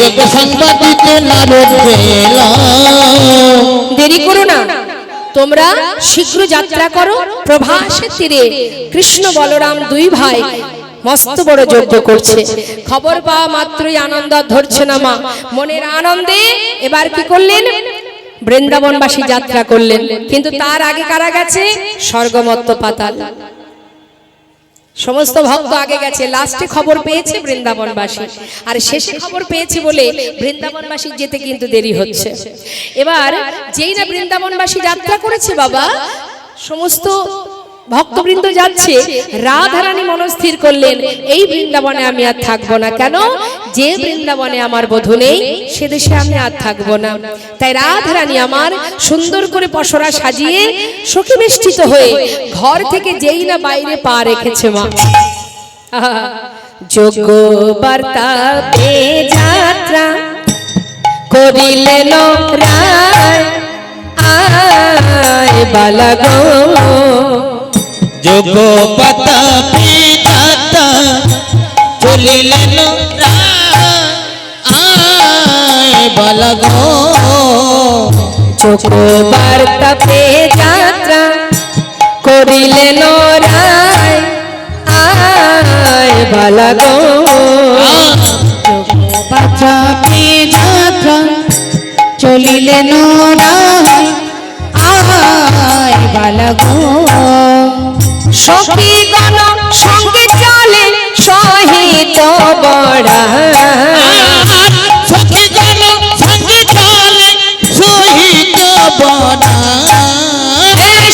যোগে সংবাদ দিতে নারদ গেল। দেরি করো না, তোমরা শীঘ্র যাত্রা করো। প্রভাসের তীরে কৃষ্ণ বলরাম দুই ভাই মস্ত বড় যজ্ঞ করছে। খবর পাওয়া মাত্রই আনন্দ ধরছে না মা। মনের আনন্দে এবার কি করলেন? বৃন্দাবনবাসী যাত্রা করলেন। কিন্তু তার আগে কারা গেছে? স্বর্গমত্ত পাতাল। সমস্ত ভক্ত আগে গেছে, লাস্টে খবর পেয়েছে বৃন্দাবনবাসী, আর শেষে খবর পেয়েছে বলে বৃন্দাবনবাসী যেতে কিন্তু দেরি হচ্ছে। এবার যেই না বৃন্দাবনবাসী যাত্রা করেছে বাবা, সমস্ত ভক্তবৃন্দ যাচ্ছে, রাধারানী মনস্থির করলেন এই বৃন্দাবনে আমি আর থাকবো না। কেন? যে বৃন্দাবনে আমার বধূ নেই সে দেশে আমি আর থাকবো না। তাই রাধারানী আমার সুন্দর করে পসরা সাজিয়ে সখী বেষ্টিত হয়ে ঘর থেকে যেই না বাইরে পা রেখেছে মা, যোগ্য বার্তা পেয়ে যাত্রা করিলেন রায় আয় বালা গো। যোগ পাতা পিতা চলিলেন আয় বালা গো। যোগ্য বার্তা পেয়ে যাত্রা করিলেন রায় আয় বালা গো। পাতা পিতা চলিলেন আয় বালা গো। সখীগণ সঙ্গে চলে সহিত বড়া, সখীগণ সঙ্গে চলে সহিত বড়া।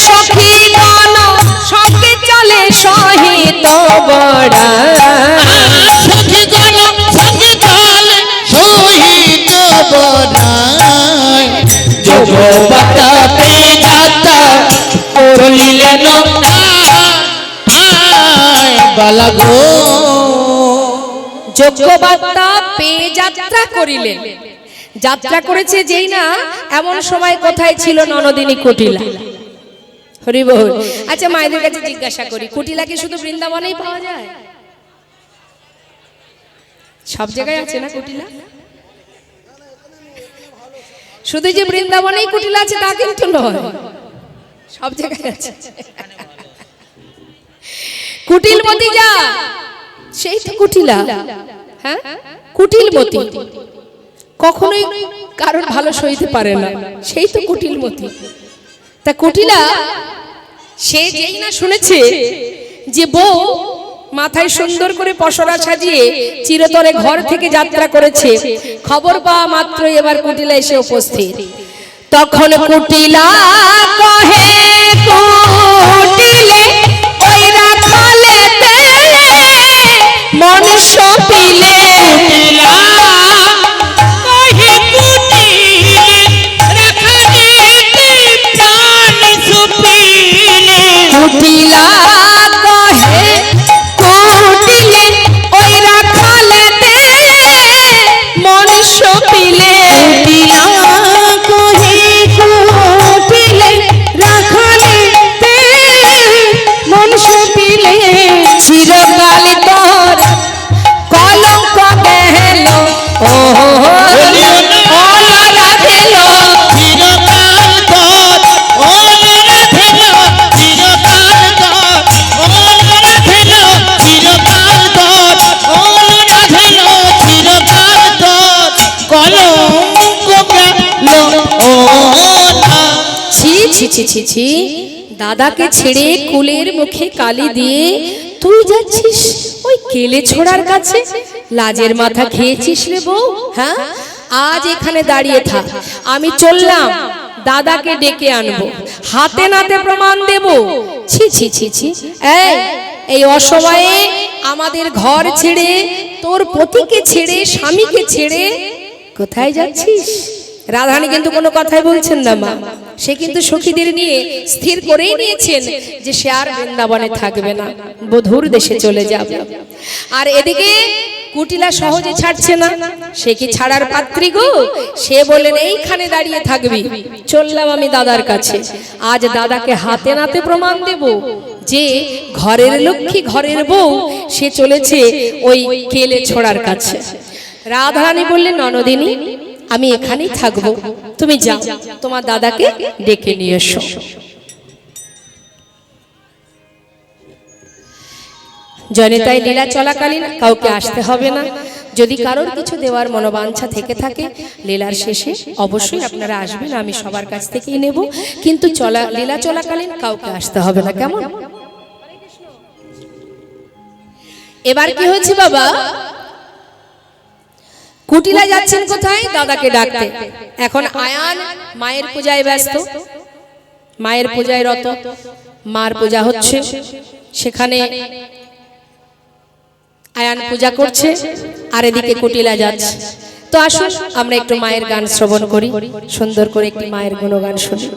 সখীগণ সঙ্গে চলে সহিত বড়া, সখীগণ সঙ্গে চলে সহিত বড়া। যোগ বাতা পে যাত্রা চলিলেন বালা গো। যোগ্য বার্তা পেয়ে যাত্রা করিলেন। যাত্রা করেছে যেই না, এমন সময় কোথায় ছিল ননদিনী কুটিলা? হরি বল। আচ্ছা মায়েদের কাছে জিজ্ঞাসা করি, কুটিলা কি শুধু বৃন্দাবনেই পাওয়া যায়? সব জায়গায় আছে না কুটিলা? শুধু যে বৃন্দাবনেই কুটিলা আছে তা কিন্তু নয়, সব জায়গায় আছে। কুটিলমতি যা, সেই তো কুটিলা। হ্যাঁ, কুটিলমতি কখনোই কারোর ভালো সইতে পারে না, সেই তো কুটিলমতি। তা কুটিলা সে যেই না শুনেছে যে বউ মাথায় সুন্দর করে পসরা সাজিয়ে চিরতরে ঘর থেকে যাত্রা করেছে, খবর পাওয়া মাত্রই এবার কুটিলা এসে উপস্থিত। তখন কুটিলা কহে কুটিলে ওই রাখালেতে মন সপিলে, কুটিলা কহে কুটিলে ওই রাখালেতে মন সপিলে, কুটিলা কহে কুটিলে রাখালেতে মন সপিলে, চিরকাল তোর কলঙ্ক গেল ও ছি। দাদাকে ছেড়ে কুলের মুখে কালি দিয়ে তুই যাচ্ছিস ওই কেলে ছোড়ার কাছে? লাজের মাথা খেয়েছিস রে বউ? হ্যাঁ, আজ এখানে দাঁড়িয়ে থাক, আমি চললাম, দাদাকে ডেকে আনবো, হাতে নাতে প্রমাণ দেব। ছি। এই অসময়ে আমাদের ঘর ছেড়ে, তোর পতিকে ছেড়ে, স্বামীকে ছেড়ে কোথায় যাচ্ছিস? রাধারানী কিন্তু কোনো কথাই বলছেন না মা। সে কিন্তু সখীদের নিয়ে স্থির করেই নিয়েছেন যে সে আর বৃন্দাবনে থাকবে না, বধূর দেশে চলে যাবে। আর এদিকে কুটিলা সহজে ছাড়ছে না, সে কি ছাড়ার পাত্রী গো? সে বলেন এইখানে দাঁড়িয়ে থাকবি, চললাম আমি দাদার কাছে, আজ দাদাকে হাতে নাতে প্রমাণ দেব যে ঘরের লক্ষ্মী, ঘরের বউ, সে চলেছে ওই কেলে ছোড়ার কাছে। রাধারানী বললেন, ননদিনী আমি এখানেই থাকবো, তুমি যাও তোমার দাদাকে ডেকে নিয়ে এসো। জনিতাই লীলা চলাকালীন কাউকে আসতে হবে না। যদি কারোর কিছু দেওয়ার মনোবাঞ্ছা থেকে থাকে লীলার শেষে অবশ্যই আপনারা আসবেন, আমি সবার কাছ থেকেই নেব, কিন্তু লীলা চলাকালীন কাউকে আসতে হবে না, কেমন? এবার কি হয়েছে বাবা, কুটিলা যাচ্ছেন কোথায়? দাদাকে ডাকতে। এখন আয়ান মায়ের পূজায় ব্যস্ত, মায়ের পূজায় রত, মার পূজা হচ্ছে, সেখানে আয়ান পূজা করছে আর এদিকে কুটিলা যাচ্ছে। তো আসুন আমরা একটু মায়ের গান শ্রবণ করি, সুন্দর করে একটি মায়ের গুণগান শুনি।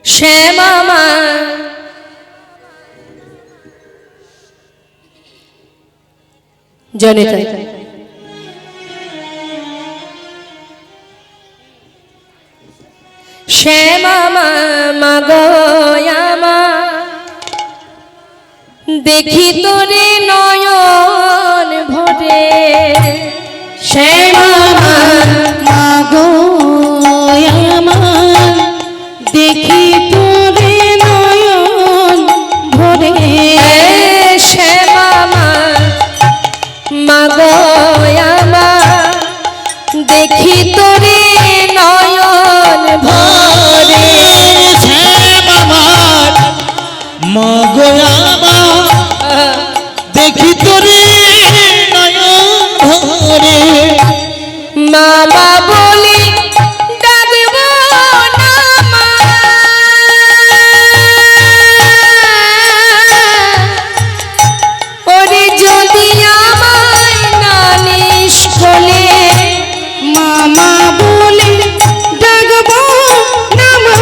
শ্যামা মা জনিতা শ্যামা মা গয়ামা দেখি তোরে নয়ন ভরে, শ্যামা মা গো আমার দেখি তোরে নয়ন ভরে, শ্যামা মা গয়ামা দেখি তোরে নয়ন ভরে, আমার মা গো আমার দেখি তোরে নয়ন ভরে, মামা বলি ডাকব না মা, ওরে যদি আমায় না নিষ্ফলে, মামা বলে ডাকবো না মা,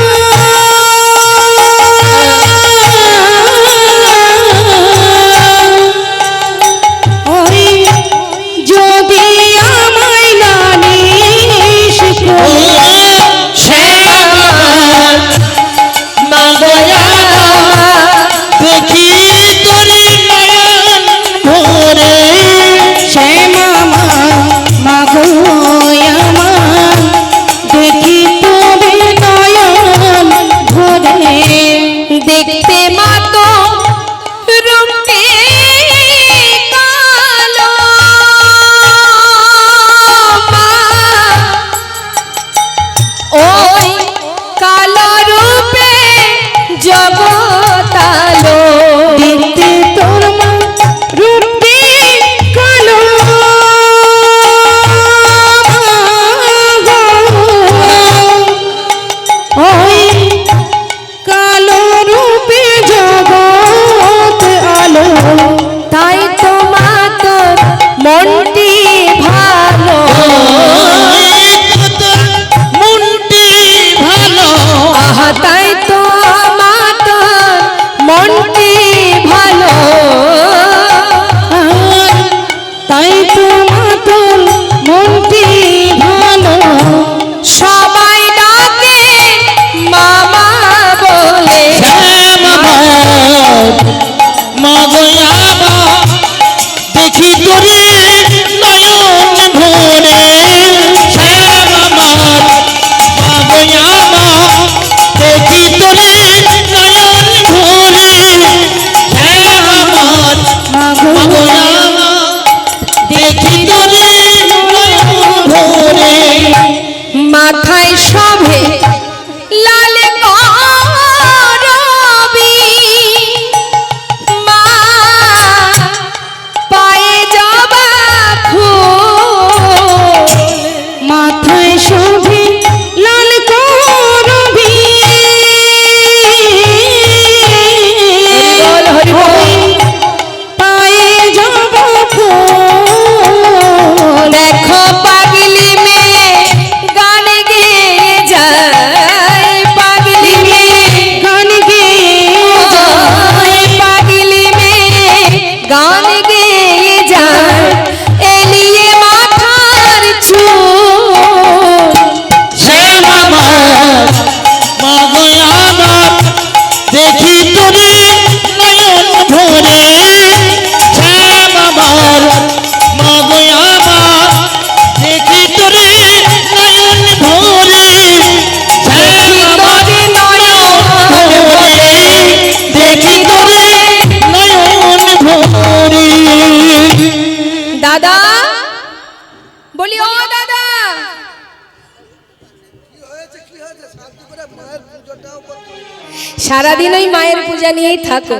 সারাদিন ওই মায়ের পূজা নিয়েই থাকো।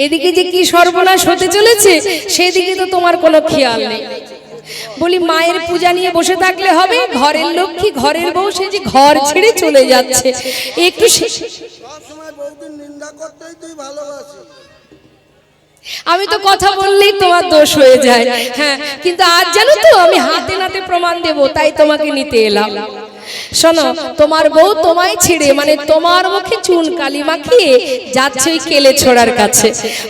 এদিকে যে কি সর্বনাশ হতে চলেছে সেদিকে তো তোমার কোনো খেয়াল নেই। বলি মায়ের পূজা নিয়ে বসে থাকলে হবে? ঘরের লক্ষ্মী ঘরের বউ সে যে ঘর ছেড়ে চলে যাচ্ছে, একটু সবসময় বউদিন নিন্দা করতেই তুই ভালোবাসিস। আমি তো কথা বললেই তোমার দোষ হয়ে যায়। হ্যাঁ, কিন্তু আজ জানো তো আমি হাতে নাতে প্রমাণ দেব, তাই তোমাকে নিতে এলাম। শোনো, তোমার বউ তোমায় ছেড়ে মানে তোমার মুখে চুন কালি মাখিয়ে যাচ্ছে ওই কেলে ছোড়ার কাছে।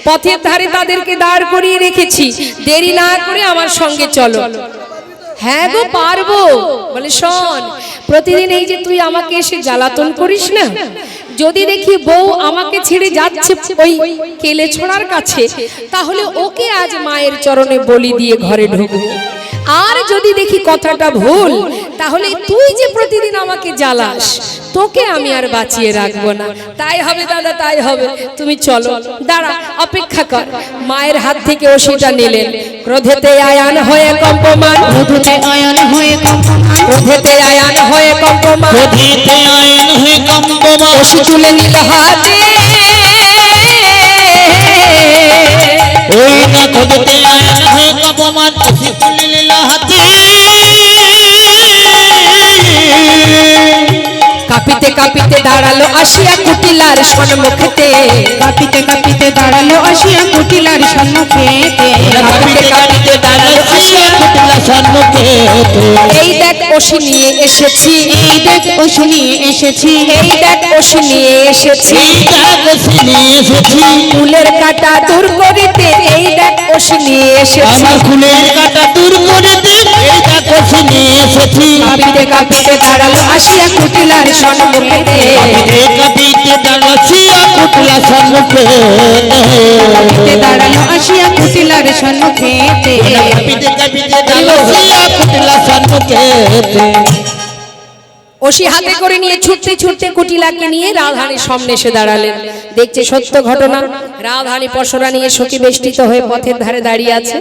পথের ধারে তাদেরকে দাঁড় করিয়ে রেখেছি, দেরি না করে আমার সঙ্গে চলো। হ্যাঁ গো পারবো। বলে শোন, প্রতিদিন এই যে তুই আমাকে এসে জ্বালাতন করিস না, যদি দেখি বউ আমাকে ছেড়ে যাচ্ছে ওই কেলে ছোড়ার কাছে, তাহলে ওকে আজ মায়ের চরণে বলি দিয়ে ঘরে ঢুকবো। আর যদি দেখি কথাটা ভুল, তাহলে তুই যে প্রতিদিন আমাকে জ্বালাস, তোকে আমি আর বাঁচিয়ে রাখবো না। তাই হবে দাদা, তাই হবে। তুমি চলো, দাঁড়া, অপেক্ষা কর। মায়ের হাত থেকে ওষিটা নিলেন। ক্রোধেতে আয়ান হয়ে কম্পমান, ক্রোধেতে আয়ান হয়ে কম্পমান, ক্রোধেতে আয়ান হয়ে কম্পমান, ক্রোধেতে আয়ান হয়ে কম্পমান, ওষি তুলে নিল হাতে। ওই না ক্রোধেতে আয়ান হয়ে কম্পমান, ওষি তুলে নিল হাতে। কাঁপিতে কাঁপিতে দাঁড়ালো আসিয়া কুটিলার সম্মুখেতে, কাঁপিতে কাঁপিতে দাঁড়ালো আসিয়া কুটিলার সম্মুখেতে, কাঁপিতে কাঁপিতে দাঁড়ালো আসিয়া কুটিলার সম্মুখেতে। এই দেখ ওষি নিয়ে এসেছি, এই দেখ ওষি নিয়ে এসেছি, এই দেখ ওষি নিয়ে এসেছি, এই দেখ ওষি নিয়ে এসেছি। ফুলের কাটা দূর করিতে এই দেখ ওষি নিয়ে এসেছি, আমার ফুলের কাটা দূর করে দে, এই দেখ ওষি নিয়ে এসেছি। কাঁপিতে কাঁপিতে দাঁড়ালো আসিয়া কুটিলার সম্মুখেতে, কাঁপিতে কাঁপিতে দাঁড়ালো আসিয়া কুটিলার সম্মুখেতে, কাঁপিতে দাঁড়ালো আসিয়া কুটিলার সম্মুখেতে। কাঁপিতে কাঁপিতে দাঁড়ালো আসিয়া কুটিলার সম্মুখেতে। ওষি হাতে করে নিয়ে ছুটতে ছুটতে কুটিলাকে নিয়ে রাধারানীর সামনে এসে দাঁড়ালেন। দেখছে সত্য ঘটনা, রাধারানী পসরা নিয়ে সখী বেষ্টিত হয়ে পথের ধারে দাঁড়িয়ে আছে।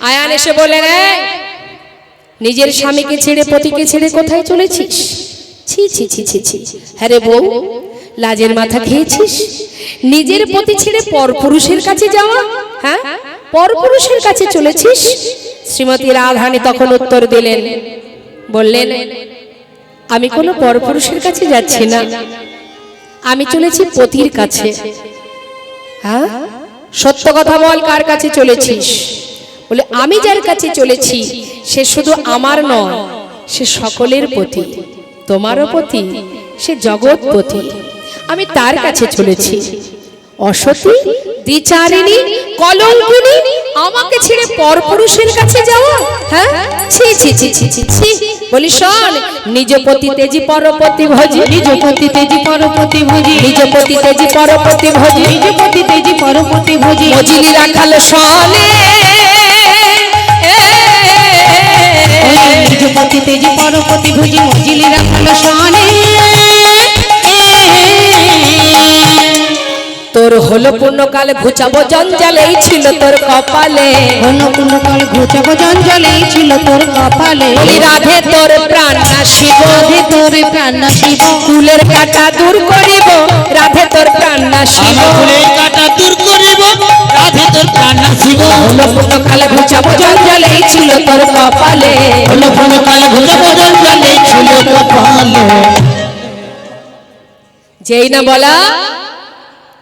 আয়ান এসে বলেন, নিজের স্বামীকে ছেড়ে পতিকে ছেড়ে কোথায় চলেছিস? ছি ছি ছি ছি ছি। হ্যাঁ রে বউ, লাজের মাথা খেয়েছিস? নিজের পতি ছেড়ে পরপুরুষের কাছে যাওয়া? হ্যাঁ, পরপুরুষের কাছে চলেছিস? শ্রীমতী রাধারানী তখন উত্তর দিলেন, বললেন, আমি কোনো পরপুরুষের কাছে যাচ্ছি না, আমি চলেছি পতির কাছে। হ্যাঁ, সত্য কথা বল, কার কাছে চলেছিস? বলে, আমি যার কাছে চলেছি সে শুধু আমার নয়, সে সকলের পতি, তোমারও পতি, সে জগৎপতি। আমি তার কাছে চলেছি। অসতী, দ্বিচারিণী, কলঙ্কিনী, আমাকে ছেড়ে পরপুরুষের কাছে যাওয়া? হ্যাঁ, ছি ছি ছি ছি ছি ছি। বলি শোন, নিজ পতি তেজি পরপতি ভজি, নিজ পতি তেজি পরপতি ভজি, নিজ পতি তেজি পরপতি ভজি, নিজ পতি তেজি পরপতি ভজি। মজিলি রাখাল সনে, নিজ পতি তেজি পরপতি ভজি, মজিলি রাখাল সনে। তোর হলো পূর্ণকাল ঘুচাবো জঞ্জাল, এই ছিল তোর কপালে। অন্নপূর্ণকাল ঘুচাবো জঞ্জাল, এই ছিল তোর কপালে। বলি রাধে তোর প্রাণ নাশিব, রাধে তোর প্রাণ নাশিব, ফুলের কাটা দূর করিব, রাধে তোর প্রাণ নাশিব। আমার ফুলের কাটা দূর করিব, রাধে তোর প্রাণ নাশিব। হলো পূর্ণকাল ঘুচাবো জঞ্জাল, এই ছিল তোর কপালে। অন্নপূর্ণকাল ঘুচাবো জঞ্জাল, এই ছিল কপালে। যেই না বলা,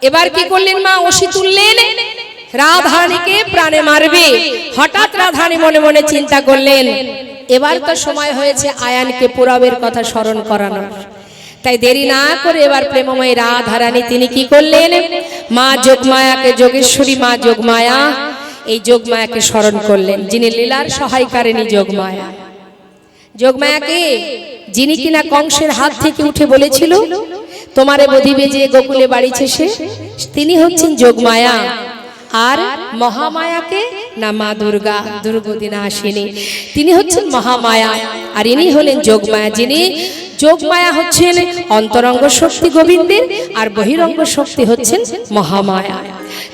এবার কি করলেন মা? ওষি তুললেন, রাধারানীকে প্রাণে মারবে। হঠাৎ রাধারানী মনে মনে চিন্তা করলেন, এবার তো সময় হয়েছে আয়ানকে পুরাবের কথা স্মরণ করানোর। তাই দেরি না করে এবার প্রেমময়ী রাধারানী তিনি কি করলেন? মা যোগমায়াকে, যোগেশ্বরী মা যোগমায়া, এই যোগমায়াকে স্মরণ করলেন, যিনি লীলার সহায়কারিণী যোগমায়া। যোগমায়াকে, যিনি কিনা কংসের হাত থেকে উঠে বলেছিল তোমারে বধিবে যে গোকুলে বাড়িছে সে, তিনি হচ্ছেন যোগমায়া। আর মহামায়াকে না মা দুর্গা, দুর্গদিনা আসেনি, তিনি হচ্ছেন মহামায়া। আর ইনি হলেন যোগমায়া, যিনি যোগমায়া হচ্ছেন অন্তরঙ্গ শক্তি গোবিন্দের, আর বহিরঙ্গ শক্তি হচ্ছেন মহামায়া।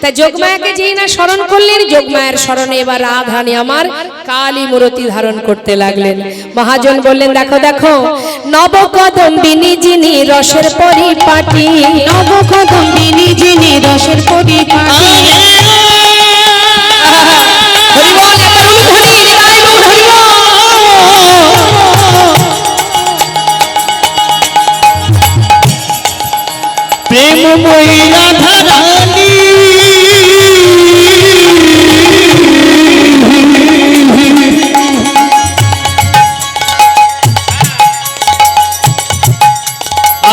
তাই যোগমায়াকে যেই না স্মরণ করলেন, যোগমায়ের স্মরণে এবার রাধারানী আমার কালী মূর্তি ধারণ করতে লাগলেন। মহাজন বললেন, দেখো দেখো, নবকদম্বিনী যিনি রসের পরিপাটি, নবকদম্বিনী যিনি রসের পরিপাটি। হরি বল, একবার উলুধ্বনি, নিতাই গৌর হরি বল। প্রেমময়ী রাধা রানী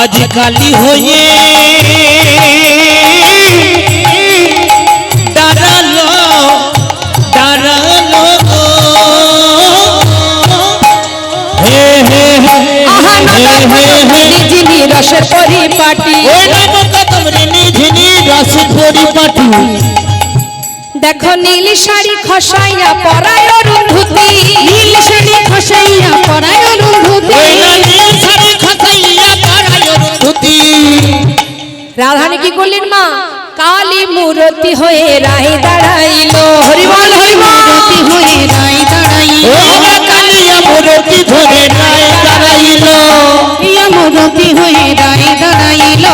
আজ কালী হয়ে দাঁড়ালো দাঁড়ালো হে হে আহা নবকদম্বিনী যিনি রসের পরিপাটি, ওই নবকদম্বিনী যিনি রসের পরিপাটি। দেখো নীল শাড়ি খসাইয়া পরায় অরুন্ধতী, নীল শাড়ি খসাইয়া পরায় অরুন্ধতী। ওই নীল শাড়ি খসাইয়া পরায় অরুন্ধতী। রাধারানী কি করলেন মা? কালী মূর্তি হয়ে রাহে দাঁড়াইলো। হরি বল, হরি বল। মূর্তি হয়ে রায় দাঁড়াইল, ও কালিয়া মূর্তি ধরে রায় দাঁড়াইলো। ইয়া মূর্তি হয়ে রায় দাঁড়াইল।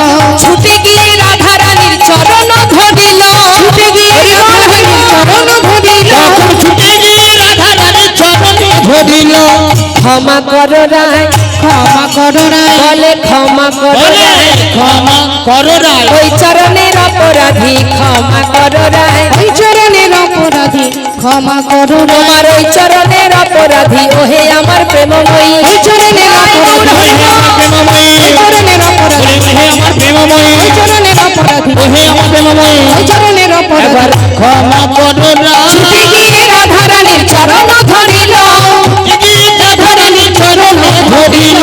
ছুটে গিয়ে রাধারানীর চরণ ধরিল, ছুটে গিয়ে রাধারানীর চরণ ধরিল। তখন ছুটে গিয়ে রাধা রানীর চরণ ধরিল। ক্ষমা করো রায়, ক্ষমা করো রায়, বলে ক্ষমা করো বলে রায়, ক্ষমা করো রায়। ওই চরণের অপরাধী ক্ষমা করো রায়, ওই চরণের অপরাধী ক্ষমা করো রায়। তোমার ওই চরণের অপরাধী ওহে আমার প্রেমময়ী। ওই চরণের অপরাধী, ওহে আমার প্রেমময়ী। ওই চরণের অপরাধী, ওহে আমার প্রেমময়ী। ওই চরণের অপরাধী, ওহে আমার প্রেমময়ী। ওই চরণের এবার অপরাধী। ক্ষমা করো ছুটে রায়। গিয়ে রাধারানীর চরণ ধরিল, রাধা রানীর চরণ ধরিল।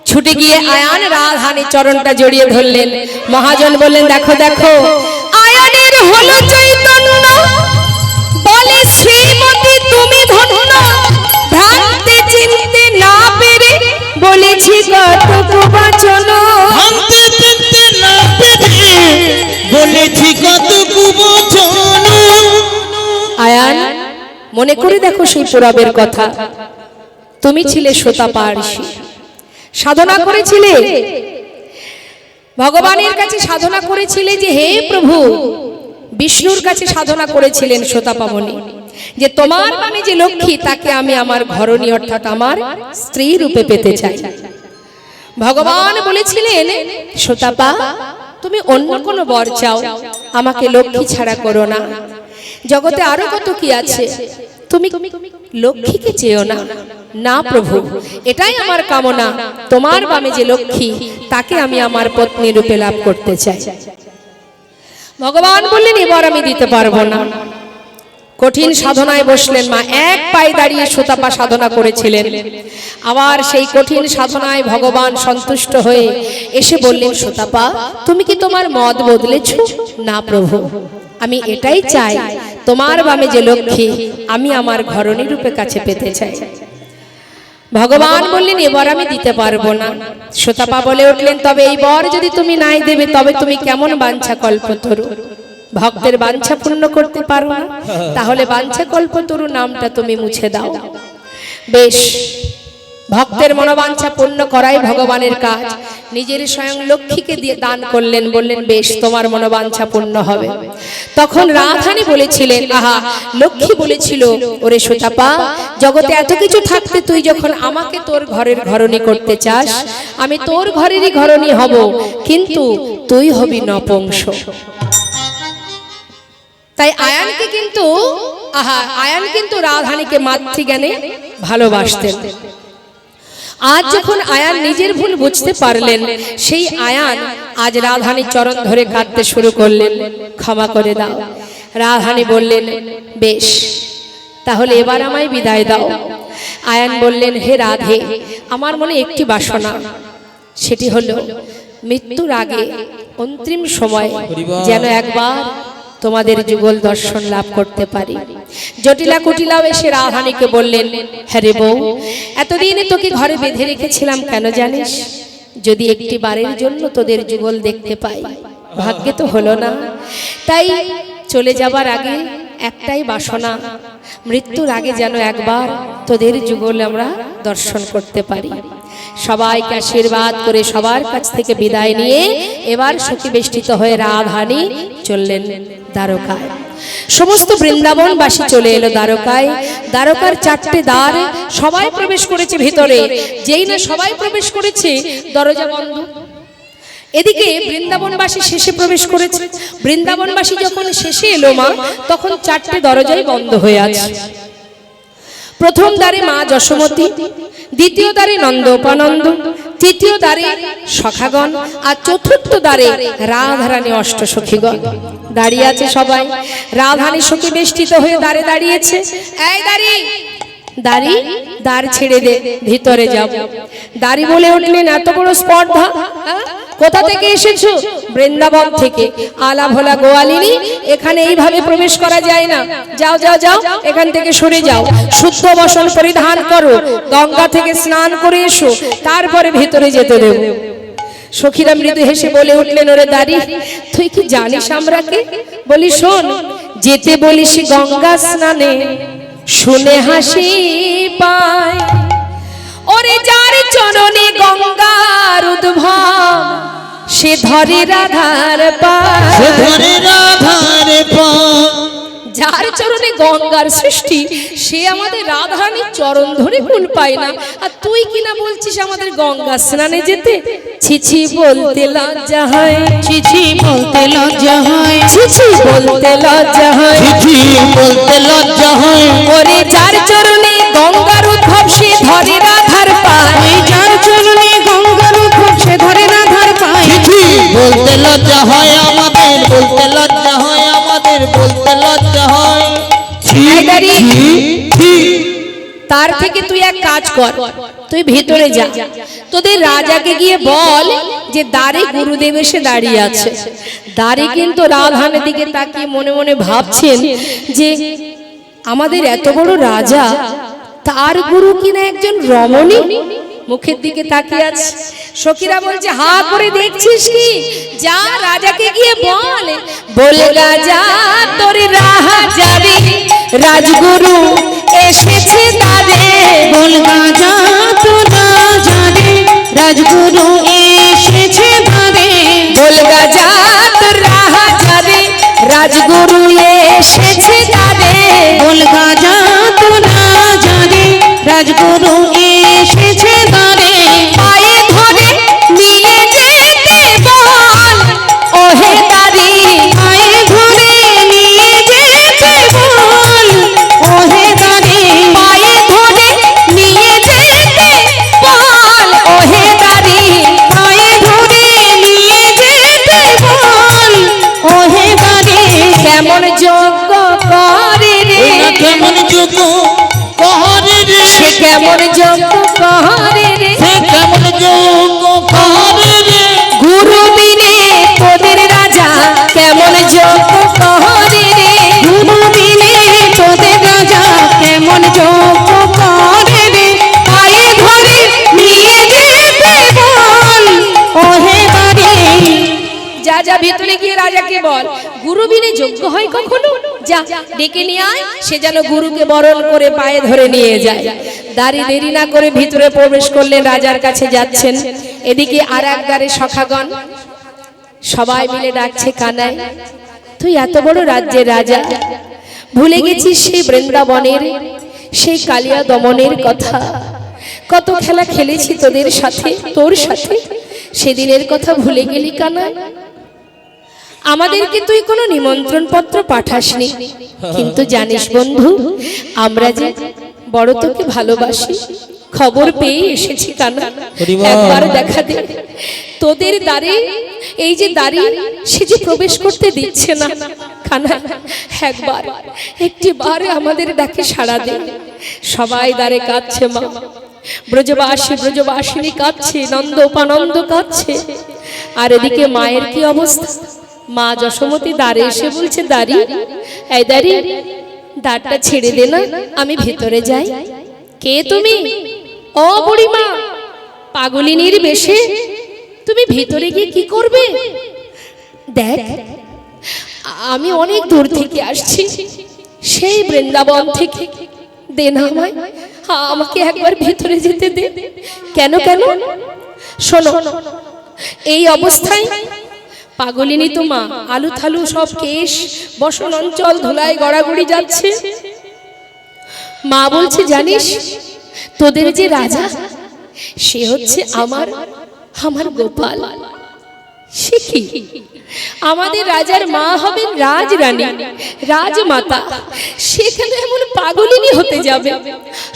ছুটে গিয়ে আয়ান রাধারানীর চরণটা জড়িয়ে ধরলেন। মহাজন বললেন, দেখো দেখো, আয়ানের হলো চৈতন্য, বলে শ্রীমতী তুমি ধন্য, ভ্রান্তি চিনতে না পেরে বলেছি কত কুবচন। ভাঙতে চিনতে না পেরে বলেছি কত কুবচন। আয়ান, মনে করে দেখো সেই পুরাবের কথা। তুমি ছিলে শোতাপার্ষী, সাধনা করেছিলে ভগবানের কাছে, সাধনা করেছিলে যে হে প্রভু, বিষ্ণুর কাছে সাধনা করেছিলেন শোতাপামনি, যে তোমার নামে যে লক্ষ্মী তাকে আমি আমার ঘরণী অর্থাৎ আমার স্ত্রী রূপে পেতে চাই। ভগবান বলেছিলেন, শোতাপা তুমি অন্য কোনো বর চাও, আমাকে লক্ষ্মী ছাড়া করো না। জগতে আরো কত কি আছে, তুমি লক্ষ্মীকে চেয়েও না। না প্রভু, এটাই আমার কামনা, তোমার বামে যে লক্ষ্মী তাকে আমি আমার পত্নী রূপে লাভ করতে চাই। ভগবান বললেন, এবার আমি দিতে পারবো না। কঠিন সাধনায় বসলেন মা, এক পায়ে দাঁড়িয়ে শোতাপা সাধনা করেছিলেন। আবার সেই কঠিন সাধনায় ভগবান সন্তুষ্ট হয়ে এসে বললেন, শোতাপা তুমি কি তোমার মত বদলেছ? না প্রভু, আমি এটাই চাই, তোমার বামে যে লক্ষ্মী আমি আমার ঘরণী রূপে কাছে পেতে চাই। ভগবান বললেন, এবার আমি দিতে পারবো না। শোতাপা বলে উঠলেন, তবে এই বর যদি তুমি নাই দেবে তবে তুমি কেমন বাঞ্ছা কল্পতরু, ভক্তের বাঞ্ছা পূর্ণ করতে পারো না, তাহলে বাঞ্ছা কল্পতরু নামটা তুমি মুছে দাও। বেশ, ভক্তের মনোবাঞ্ছা পূর্ণ করাই ভগবানের কাজ। নিজের স্বয়ং লক্ষ্মীকে দিয়ে দান করলেন, বললেন বেশ তোমার মনোবাঞ্ছা পূর্ণ হবে। তখন রাধারানী বলেছিলেন, আহা, লক্ষ্মী বলেছিল, ওরে শোতাপা, জগতে এত কিছু থাকতে তুই যখন আমাকে তোর ঘরের ঘরণী করতে চাস, আমি তোর ঘরেরই ঘরণী হব, কিন্তু তুই হবি নপুংস। তাই আয়ানকে কিন্তু আয়ান কিন্তু রাধারানীকে মাতৃজ্ঞানে ভালোবাসতেন। আজ যখন আয়ান নিজের ভুল বুঝতে পারলেন, সেই আয়ান আজ রাধারানীর চরণ ধরে কাঁদতে শুরু করলেন, ক্ষমা করে দাও। রাধারানী বললেন, বেশ তাহলে এবার আমায় বিদায় দাও। আয়ান বললেন, হে রাধে, আমার মনে একটি বাসনা, সেটি হলো মৃত্যুর আগে অন্তিম সময় যেন একবার তোমাদের যুগল দর্শন লাভ করতে পারি। জটিলা কুটিলাও এসে রাধারানীকে বললেন, হ্যাঁ রে বউ, এতদিনে তোকে ঘরে বেঁধে রেখেছিলাম কেন জানিস? যদি একটি বারের জন্য তোদের যুগল দেখতে পাই। ভাগ্যে তো হলো না। তাই চলে যাবার আগে একটাই বাসনা, মৃত্যুর আগে যেন একবার তোদের যুগল আমরা দর্শন করতে পারি। সবাইকে আশীর্বাদ করে সবার কাছ থেকে বিদায় নিয়ে এবার সখী বেষ্টিত হয়ে রাধারানী চললেন দ্বারকায়। সমস্ত বৃন্দাবনবাসী চলে এলো দ্বারকায়। দ্বারকার 4টে দ্বার, সবাই প্রবেশ করেছে ভিতরে। যেই না সবাই প্রবেশ করেছে দরজা বন্ধ। এদিকে বৃন্দাবনবাসী শেষে প্রবেশ করেছে। বৃন্দাবনবাসী যখন শেষে এলো মা, তখন 4টে দরজাই বন্ধ হয়ে আছে। প্রথম দ্বারে মা যশোমতী, দ্বিতীয় দ্বারে নন্দ উপানন্দ, তৃতীয় দ্বারে সখাগণ, আর চতুর্থ দ্বারে রাধারানী অষ্টসখীগণ দাঁড়িয়ে আছে সবাই। রাধারানী সখী বেষ্টিত হয়ে দ্বারে দাঁড়িয়েছে। এই দাঁড়ি দাঁড়ি, দ্বার ছেড়ে দে, ভিতরে যাব। দাঁড়ি বলে উঠলেন, এত বড় স্পর্ধা, কোথা থেকে এসেছো? বৃন্দাবন থেকে। আলা ভোলা গোয়ালিনী, এখানে এইভাবে প্রবেশ করা যায় না। যাও যাও যাও, এখান থেকে সরে যাও। শুদ্ধ বসন পরিধান করো, গঙ্গা থেকে স্নান করে এসো, তারপরে ভিতরে যেতে দেব। সখীরা মৃদু হেসে বলে উঠলেন, ওরে দাঁড়ি, তুই কি জানিস আমরা কে? বলি শোন, যেতে বলিস গঙ্গা স্নানে, শুনে হাসি পায়। ওরে যার চরণে গঙ্গার উদ্ভব, সে ধরে রাধার পায়। সে ধরে রাধার পায়। যার চরণে গঙ্গার সৃষ্টি, সে আমাদের রাধারানীর চরণ ধরে কুল পায় না। আর তুই কিনা বলছিস আমাদের গঙ্গা স্নানে যেতে? ছিছি বলতে লজ্জা হয়, চিঠি বলতে লজ্জা হয়, ছিছি বলতে লজ্জা হয়, চিঠি বলতে লজ্জা হয়। ওরে যার চরণে গঙ্গার উদ্ভব, সে ধরে রাধার পায়। ওই যার চরণে গঙ্গার উদ্ভব, সে ধরে রাধার পায়। চিঠি বলতে লজ্জা হয় আমাদের, বলতে লজ্জা হয় আমাদের, বলতে লজ্জা হয়। এই দাঁড়ি, চিঠি তার থেকে তুই এক কাজ কর, তুই ভিতরে যা, তোদের রাজাকে গিয়ে বল যে দ্বারে গুরুদেব এসে দাঁড়িয়ে আছে। দ্বারে কিন্তু রাধারানীর দিকে তাকিয়ে মনে মনে ভাবছেন যে আমাদের এত বড় রাজা, তার গুরু কিনা একজন রমণী, মুখের দিকে তাকিয়ে আছে। সখীরা বলছে, হা করে দেখছিস কি? যা রাজাকে গিয়ে বল, বলে রাজা তোর রাজারে রাজগুরু এসেছে দ্বারে। বল রাজা তো রাজা রে, রাজগুরু এসেছে দ্বারে। বল রাজা তোর রাজারে রাজগুরু এসেছে দ্বারে। বল রাজা তো রাজা রে, রাজগুরু এসেছে দ্বারে। পায়ে ধরে নিয়ে যেতে বল, ওহে দাঁড়ি। পায়ে ধরে নিয়ে যেতে বল, ওহে দ্বারে। পায়ে ধরে নিয়ে যেতে বল, ওহে দাঁড়ি। পায়ে ধরে নিয়ে যেতে বল, ওহে দ্বারে। কেমন যোগ্য করে রে, ওরা কেমন যোগ্য কহরে রে, সে কেমন যোগ্য করে রে। সে কেমন যোগ্য কহরে রে। গুরু বিনে তোদের রাজা কেমন যোগ্য করে রে। গুরু বিনে তোদের রাজা কেমন যোগ্য করে রে। পায়ে ধরে নিয়ে যেতে বল, ওহে দ্বারে। যা যা ভিতরে গিয়ে রাজাকে বল, গুরু বিনে যোগ্য হয় কখনো? যা ডেকে নিয়ে আয়, সে যেন গুরুকে বরণ করে পায়ে ধরে নিয়ে যায়। দাঁড়ি দেরি না করে ভিতরে প্রবেশ করলেন, রাজার কাছে যাচ্ছেন। এদিকে আর এক দ্বারে সখাগণ সবাই মিলে ডাকছে, কানাই তুই এত বড় রাজ্যের রাজা, ভুলে গেছিস সেই বৃন্দাবনের সেই কালিয়া দমনের কথা? কত খেলা খেলেছি তোদের সাথে, তোর সাথে, সেদিনের কথা ভুলে গেলি কানাই? আমাদেরকে তুই কোনো নিমন্ত্রণ পত্র পাঠাসনি, কিন্তু জানিস বন্ধু, আমরা যে বড় তোকে ভালোবাসি, খবর পেয়ে এসেছি কানা, একবার দেখা দে। তোদের দ্বারে এই যে দাঁড়ি, সে যে প্রবেশ করতে দিচ্ছে না কানা, একবার একটি বারে আমাদের ডাকে সাড়া দে। সবাই দ্বারে কাঁদছে মা, ব্রজবাসী ব্রজবাসিনী কাঁদছে, নন্দ উপানন্দ কাঁদছে। আর এদিকে মায়ের কি অবস্থা? মা যশোমতী দ্বারে এসে বলছে, দাঁড়ি, এই দাঁড়ি, দ্বারটা ছেড়ে দে না, আমি ভিতরে যাই। কে তুমি? ও বুড়িমা, পাগলিনীর বেশে তুমি ভিতরে গিয়ে কি করবে? দেখ, আমি অনেক দূর থেকে আসছি, সেই বৃন্দাবন থেকে, দে না আমায়, আমাকে একবার ভেতরে যেতে দে। কেন কেন? শোনো, এই অবস্থায় পাগলিনী তো মা আলু থালু সব কেশ বসন অঞ্চল ধুলায় গড়াগড়ি যাচ্ছে। মা বলছে, জানিস তোদের যে রাজা, সে হচ্ছে আমার গোপাল। সে কি? আমাদের রাজার মা হবেন রাজরানী, রাজমাতা, সেখানে এমন পাগলিনী হতে যাবে?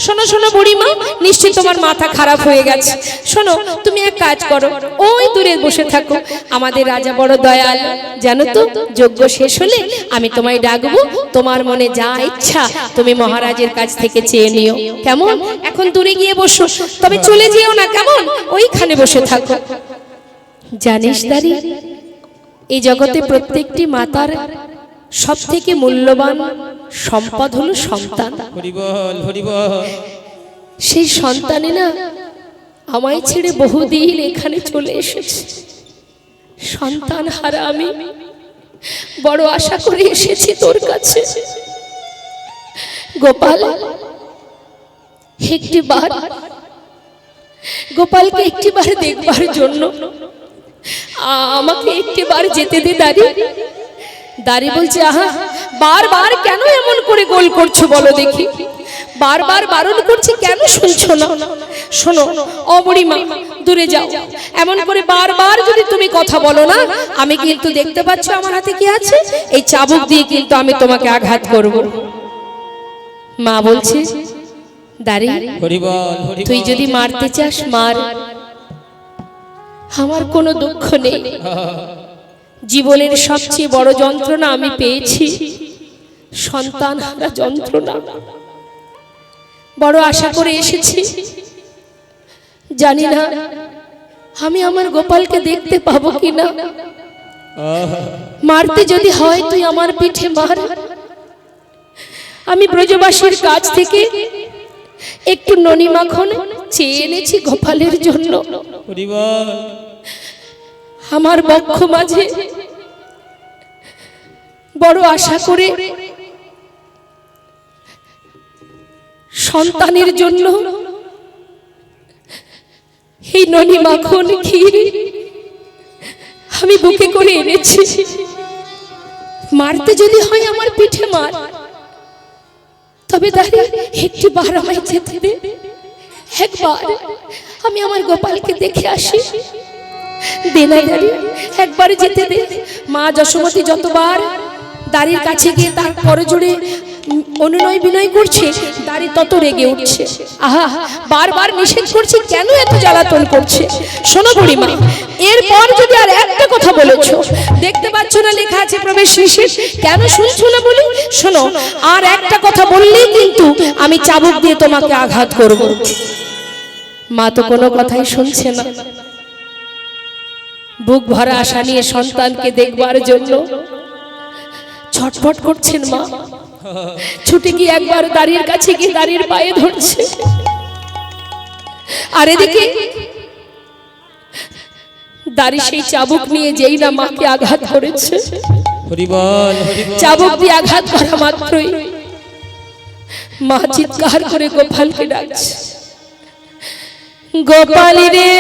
শোনো শোনো বুড়িমা, নিশ্চয়ই তোমার মাথা খারাপ হয়ে গেছে। শোনো, তুমি এক কাজ করো, ওই দূরে বসে থাকো। আমাদের রাজা বড় দয়াল, জানো তো, যজ্ঞ শেষ হলে আমি তোমায় ডাকবো, তোমার মনে যা ইচ্ছা তুমি মহারাজের কাছ থেকে চেয়ে নিও। কেমন? এখন দূরে গিয়ে বসো, তবে চলে যেও না, কেমন? ওইখানে বসে থাকো। জানিস দাঁড়ি, এই জগতে প্রত্যেকটি মাতার সব থেকে মূল্যবান সম্পদ হলো সন্তান। হরিবল হরিবল। সেই সন্তানে না আমায় ছেড়ে বহুদিন এখানে চলে এসেছে। সন্তান হারা আমি বড় আশা করে এসেছি তোর কাছে। গোপাল, একটিবার গোপালকে একটিবার দেখবার জন্য আমাকে একটিবার যেতে দে দাঁড়ি। দাঁড়ি বলছে, আহা, বারবার কেন এমন করে গোল করছো বলো দেখি? বারবার বারণ করছি, কেন শুনছো না? শোনো ও বুড়িমা, দূরে যাও। এমন করে বারবার যদি তুমি কথা বলো না, আমি কিন্তু দেখতে পাচ্ছ আমার হাতে কি আছে, এই চাবুক দিয়ে কিন্তু আমি তোমাকে আঘাত করব। মা বলছে, দাঁড়ি, তুই যদি মারতে চাস মার, আমার কোনো দুঃখ নেই। জীবনের সবচেয়ে বড় যন্ত্রণা আমি পেয়েছি, সন্তান হারা যন্ত্রণা। বড় আশা করে এসেছি, জানি না আমি আমার গোপালকে দেখতে পাবো কিনা। মারতে যদি হয় তুই আমার পিঠে মার। আমি ব্রজবাসীর কাছ থেকে একটু ননি মাখন চেয়ে এনেছি গোপালের জন্য। আমার বক্ষ মাঝে বড় আশা করে সন্তানের জন্য এই ননি মাখন ক্ষীর আমি বুকে করে এনেছি। মারতে যদি হয় আমার পিঠে মার, তবে দাঁড়িয়ে একটি বার আমায় যেতে দে। একবার আমি আমার গোপালকে দেখে আসি। দে না দাঁড়িয়ে, একবার যেতে দে। মা যশোমতী যতবার দাঁড়ির কাছে গিয়ে তার করজোড়ে অনুনয় বিনয় করছে, দাঁড়ি তত রেগে উঠছে। আহা, বারবার নিষেধ করছি, কেন এত জ্বালাতন করছে? শোনো বুড়িমা, এরপর যদি আর একটা কথা বলেছো, দেখতে পাচ্ছ না লেখা আছে প্রবেশ নিষেধ, কেন শুনছো না বলি? শোনো, আর একটা কথা বললেই কিন্তু আমি চাবুক দিয়ে তোমাকে আঘাত করব। মা তো কোনো কথাই শুনছে না। বুক ভরা আশা নিয়ে সন্তানকে দেখবার জন্য ছটফট করছেন মা। ছুটে গিয়ে একবার দাঁড়ির কাছে গিয়ে দাঁড়ির পায়ে ধরছে, আর এদিকে দাঁড়ি সেই চাবুক নিয়ে যেই না মাকে আঘাত করেছে, চাবুক দিয়ে আঘাত করা মাত্রই মা চিৎকার করে গোপালকে ডাকছে, গোপাল রে